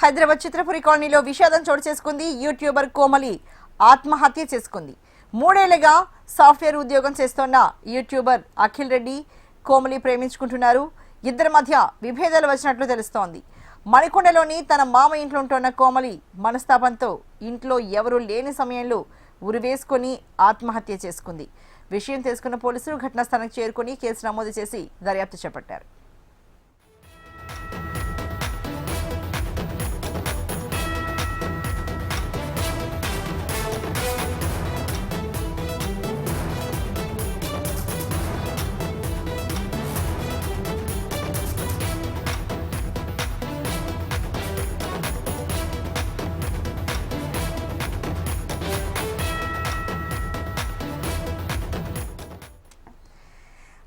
హైదరాబాద్ చిత్రపురి కాలనీలో విషాదం చోటు చేసుకుంది. యూట్యూబర్ కోమలి ఆత్మహత్య చేసుకుంది. 3 ఏళ్లుగా సాఫ్ట్వేర్ ఉద్యోగం చేస్తున్న యూట్యూబర్ అఖిల్ రెడ్డి కోమలి ప్రేమించుకుంటున్నారు. ఇద్దరి మధ్య విభేదాలు వచ్చినట్లు తెలుస్తోంది. మణికొండలోని తన మామ ఇంట్లో ఉంటున్న కోమలి మనస్తాపంతో ఇంట్లో ఎవరూ లేని సమయంలో ఉరివేసుకుని ఆత్మహత్య చేసుకుంది. విషయం తెలుసుకున్న పోలీసులు ఘటనా స్థలానికి చేరుకుని కేసు నమోదు చేసి దర్యాప్తు చేపట్టారు.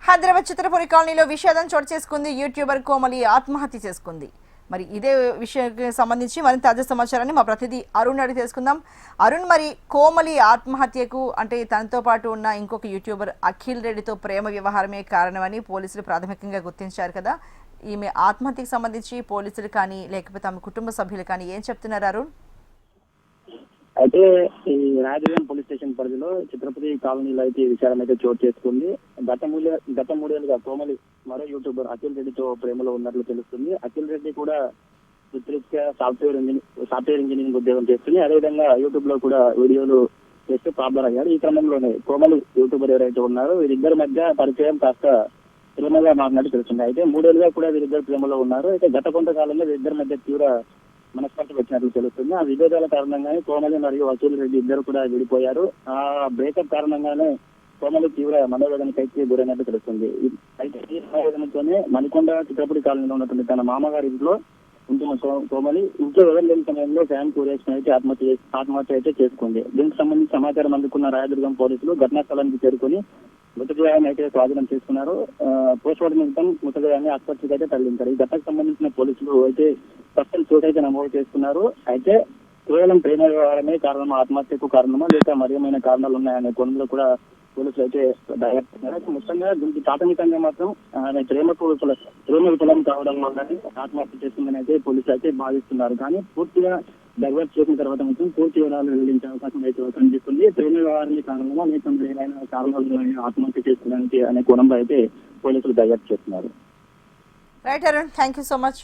హైదరాబాద్ చిత్రపురి కాలనీలో విషాదం చోటు చేసుకుంది. యూట్యూబర్ కోమలి ఆత్మహత్య చేసుకుంది. మరి ఇదే విషయానికి సంబంధించి మరింత తాజా సమాచారాన్ని మా ప్రతినిధి అరుణ్ అడిగి తెలుసుకుందాం. అరుణ్, మరి కోమలి ఆత్మహత్యకు అంటే తనతో పాటు ఉన్న ఇంకొక యూట్యూబర్ అఖిల్ రెడ్డితో ప్రేమ వ్యవహారమే కారణమని పోలీసులు ప్రాథమికంగా గుర్తించారు కదా. ఈమె ఆత్మహత్యకు సంబంధించి పోలీసులు కానీ లేకపోతే ఆమె కుటుంబ సభ్యులు కానీ ఏం చెప్తున్నారు అరుణ్? అయితే ఈ రాజధాని పోలీస్ స్టేషన్ పరిధిలో చిత్రపతి కాలనీలో అయితే ఈ విషయం అయితే చోటు చేసుకుంది. గత 3 ఏళ్ళుగా కోమలి మరో యూట్యూబర్ అఖిల్ రెడ్డితో ప్రేమలో ఉన్నట్లు తెలుస్తుంది. అఖిల్ రెడ్డి కూడా వృత్తిరీత్యా సాఫ్ట్వేర్ ఇంజనీరింగ్ ఉద్యోగం చేస్తుంది. అదేవిధంగా యూట్యూబ్ లో కూడా వీడియోలు చేస్తూ పాపులర్ అయ్యారు. ఈ క్రమంలోనే కోమలి యూట్యూబర్ ఎవరైతే ఉన్నారో వీరిద్దరి మధ్య పరిచయం కాస్త ప్రేమగా మారినట్టు తెలుస్తుంది. అయితే 3 ఏళ్ళుగా కూడా వీరిద్దరు ప్రేమలో ఉన్నారు. అయితే గత కొంతకాలంలో వీరిద్దరి మధ్య తీవ్ర మనస్పర్ధ వచ్చినట్లు తెలుస్తుంది. ఆ విభేదాల కారణంగానే కోమలి మరియు అఖిల్ రెడ్డి ఇద్దరు కూడా విడిపోయారు. ఆ బ్రేకప్ కారణంగానే కోమలి తీవ్ర మనోవేదనకైతే గురైనట్టు తెలుస్తుంది. అయితే ఈ మనోవేదనతోనే మణికొండ చిత్రపురి కాలనీలో ఉన్నటువంటి తన మామగారి ఇంట్లో ఉంటున్న కోమలి ఇంట్లో ఎవరు లేని సమయంలో ఫ్యాన్ కూరేసుకుని అయితే ఆత్మహత్య అయితే చేసుకుంది. దీనికి సంబంధించి సమాచారం అందుకున్న రాయదుర్గం పోలీసులు ఘటనా స్థలానికి చేరుకుని మృతదేహాన్ని అయితే స్వాధీనం చేసుకున్నారు. పోస్ట్ మార్టం నిమిత్తం మృతదేహాన్ని ఆసుపత్రికి అయితే తరలించారు. ఈ ఘటనకు సంబంధించిన పోలీసులు అయితే స్పెషల్ కేసు అయితే నమోదు చేసుకున్నారు. అయితే కేవలం ప్రేమ వ్యవహారమే కారణమా, ఆత్మహత్యకు కారణమా లేక మరేమైనా కారణాలు ఉన్నాయనే కోణంలో కూడా పోలీసులు అయితే దర్యాప్తున్నారు. మొత్తంగా దీనికి ప్రాథమికంగా మాత్రం ప్రేమ విఫలం కావడం వల్లనే ఆత్మహత్య చేస్తుందని అయితే పోలీసులు అయితే భావిస్తున్నారు. కానీ పూర్తిగా దర్యాప్తు చేసిన తర్వాత మొత్తం పూర్తి వివరాలు వెల్లడించే అవకాశం అయితే కనిపిస్తుంది. ప్రేమ వ్యవహారానికి కారణమా లేక ఏమైనా కారణాలు ఆత్మహత్య చేస్తుందని అనే కోణంలో అయితే పోలీసులు దర్యాప్తు చేస్తున్నారు. Right Arun, thank you so much.